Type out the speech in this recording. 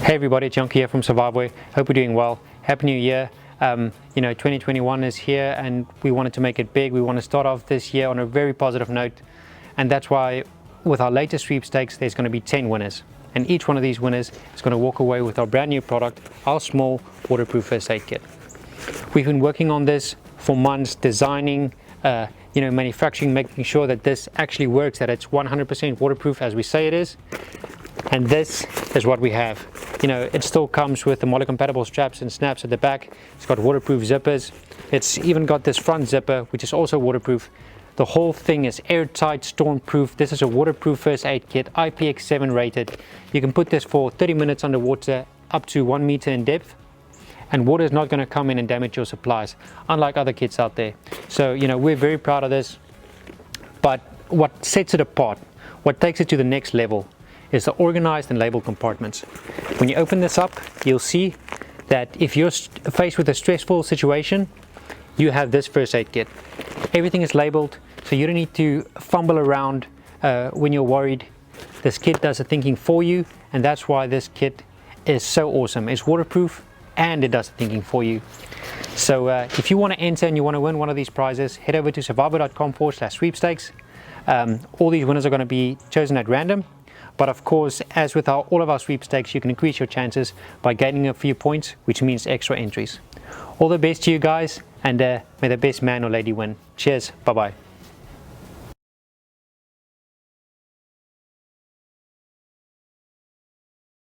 Hey everybody, Jonky here from 𝐬𝐰𝐰𝐰. Hope you're doing well. Happy New Year. 2021 is here and we wanted to make it big. We want to start off this year on a very positive note, and that's why with our latest sweepstakes there's going to be 10 winners, and each one of these winners is going to walk away with our brand new product, our small waterproof first aid kit. We've been working on this for months, designing, manufacturing, making sure that this actually works, that it's 100% waterproof as we say it is. And this is what we have. It still comes with the motor compatible straps and snaps at the back. It's got waterproof zippers. It's even got this front zipper, which is also waterproof. The whole thing is airtight, stormproof. This is a waterproof first aid kit, IPX7 rated. You can put this for 30 minutes underwater, up to 1 meter in depth, and water is not going to come in and damage your supplies, unlike other kits out there. So, we're very proud of this. But what sets it apart, what takes it to the next level, is the organized and labeled compartments. When you open this up, you'll see that if you're faced with a stressful situation, you have this first aid kit. Everything is labeled, so you don't need to fumble around when you're worried. This kit does the thinking for you, and that's why this kit is so awesome. It's waterproof and it does the thinking for you. So if you want to enter and you want to win one of these prizes, head over to 𝐬𝐰𝐰𝐼.com/sweepstakes. All these winners are going to be chosen at random. But of course, as with all of our sweepstakes, you can increase your chances by gaining a few points, which means extra entries. All the best to you guys, and may the best man or lady win. Cheers, bye-bye.